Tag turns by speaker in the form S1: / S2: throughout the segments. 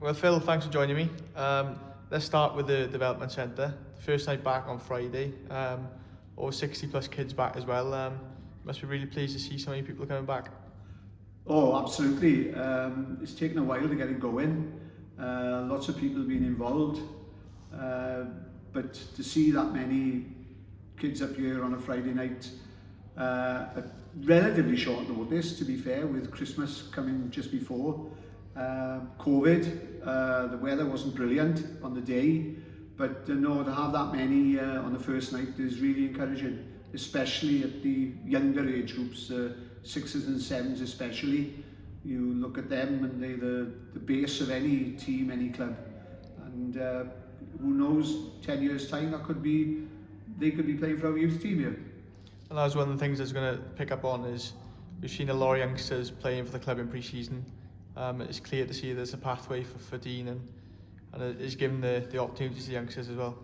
S1: Well, Phil, thanks for joining me. Let's start with the development centre. The first night back on Friday. Over 60 plus kids back as well. Must be really pleased to see so many people coming back.
S2: Oh, absolutely. It's taken a while to get it going. Lots of people being involved. But to see that many kids up here on a Friday night at relatively short notice, to be fair, with Christmas coming just before. COVID, the weather wasn't brilliant on the day, but no, to have that many on the first night is really encouraging, especially at the younger age groups, 6s and 7s especially. You look at them and they're the base of any team, any club, and who knows, 10 years time they could be playing for our youth team here.
S1: And that was one of the things I was going to pick up on is we've seen a lot of youngsters playing for the club in pre-season. It's clear to see there's a pathway for Dean and it is given the opportunities to the youngsters as well.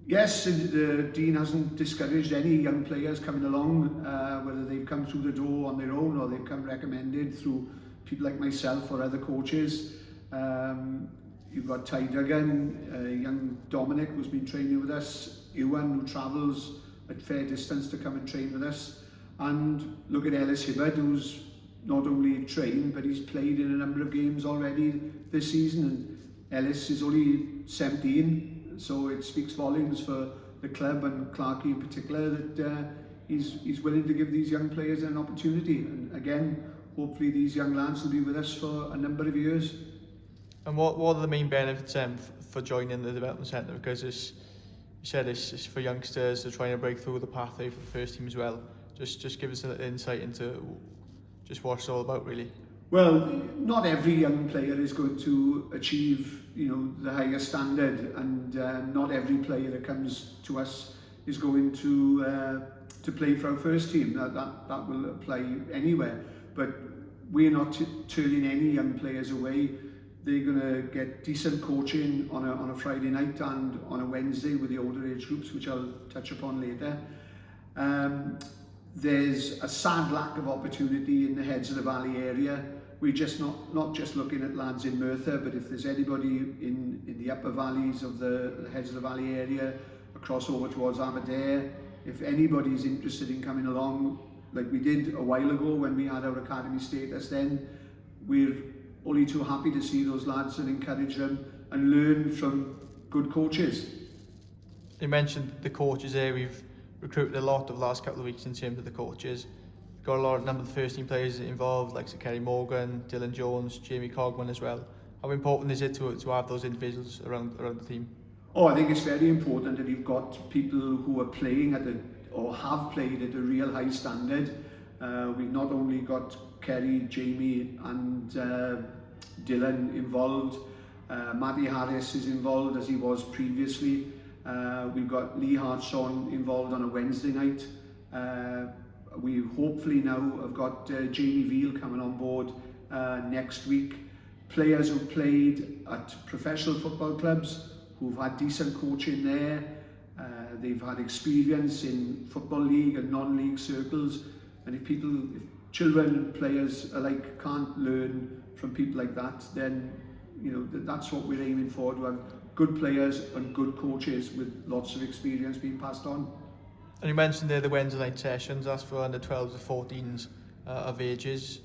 S2: Yes, Dean hasn't discouraged any young players coming along, whether they've come through the door on their own or they've come recommended through people like myself or other coaches. You've got Ty Duggan, young Dominic who's been training with us, Llewellyn who travels at fair distance to come and train with us, and look at Ellis Hibbard who's not only trained but he's played in a number of games already this season, and Ellis is only 17, so it speaks volumes for the club and Clarkey in particular that he's willing to give these young players an opportunity, and again hopefully these young lads will be with us for a number of years.
S1: And what are the main benefits for joining the development centre? Because you said it's for youngsters, they're trying to break through the pathway for the first team as well. Just give us an insight into just what it's all about, really.
S2: Well, not every young player is going to achieve, the highest standard, and not every player that comes to us is going to play for our first team. That will apply anywhere. But we're not turning any young players away. They're going to get decent coaching on a Friday night and on a Wednesday with the older age groups, which I'll touch upon later. There's a sad lack of opportunity in the Heads of the Valley area. We're just not just looking at lads in Merthyr, but if there's anybody in the upper valleys of the Heads of the Valley area, across over towards Aberdare, if anybody's interested in coming along, like we did a while ago when we had our academy status, then we're only too happy to see those lads and encourage them and learn from good coaches.
S1: You mentioned the coaches there. We've recruited a lot over the last couple of weeks in terms of the coaches. We've got a lot of number of the first team players involved, like Kerry Morgan, Dylan Jones, Jamie Cogman as well. How important is it to have those individuals around the team?
S2: Oh, I think it's very important that you've got people who are playing or have played at a real high standard. We've not only got Kerry, Jamie and Dylan involved. Matty Harris is involved as he was previously. We've got Lee Hartshorn involved on a Wednesday night. We hopefully now have got Jamie Veal coming on board next week. Players who've played at professional football clubs, who've had decent coaching there. They've had experience in football league and non-league circles, and if children and players alike can't learn from people like that, then that's what we're aiming for, to have good players and good coaches with lots of experience being passed on.
S1: And you mentioned there the Wednesday night sessions, that's for under 12s or 14s of ages.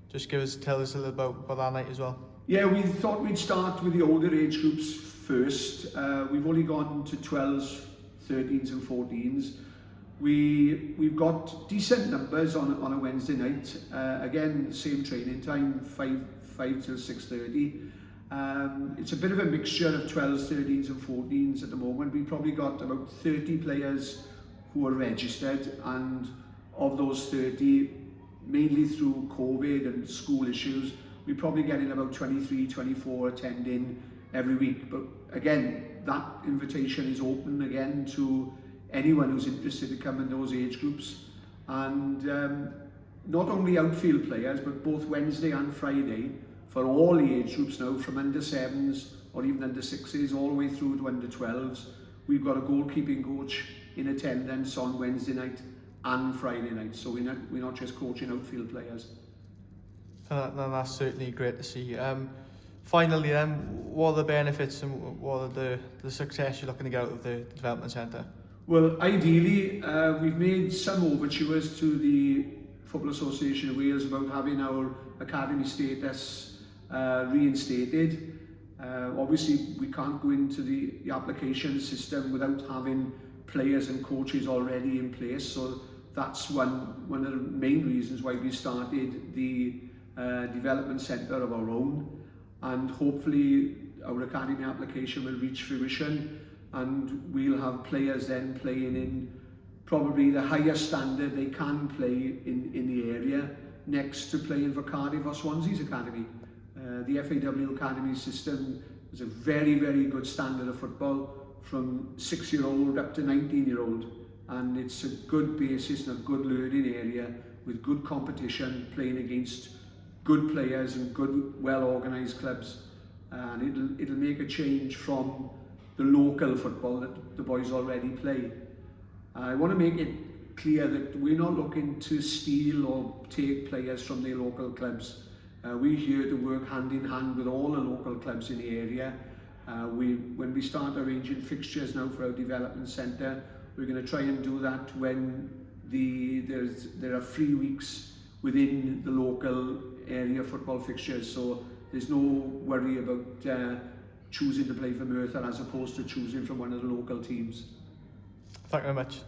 S1: Just tell us a little about that night as well.
S2: Yeah, we thought we'd start with the older age groups first. We've only gone to 12s, 13s and 14s. We've got decent numbers on a Wednesday night. Again, same training time, 5 till 6:30. It's a bit of a mixture of 12s, 13s and 14s at the moment. We've probably got about 30 players who are registered, and of those 30, mainly through COVID and school issues, we're probably getting about 23, 24 attending every week. But again, that invitation is open again to anyone who's interested to come in those age groups. And not only outfield players, but both Wednesday and Friday, for all the age groups now, from under 7s or even under 6s all the way through to under 12s. We've got a goalkeeping coach in attendance on Wednesday night and Friday night, so we're not just coaching outfield players.
S1: That's certainly great to see. Finally then, what are the benefits and what are the success you're looking to get out of the development centre?
S2: Well, ideally, we've made some overtures to the Football Association of Wales about having our academy status reinstated. Obviously, we can't go into the application system without having players and coaches already in place, so that's one of the main reasons why we started the development centre of our own, and hopefully our academy application will reach fruition and we'll have players then playing in probably the highest standard they can play in the area, next to playing for Cardiff or Swansea's academy. The FAW academy system is a very, very good standard of football from 6-year-old up to 19-year-old, and it's a good basis and a good learning area with good competition, playing against good players and good, well-organised clubs, and it'll make a change from the local football that the boys already play. I want to make it clear that we're not looking to steal or take players from their local clubs. We're here to work hand in hand with all the local clubs in the area. When we start arranging fixtures now for our development centre, we're going to try and do that when there are free weeks within the local area football fixtures, so there's no worry about choosing to play for Merthyr as opposed to choosing from one of the local teams.
S1: Thank you very much.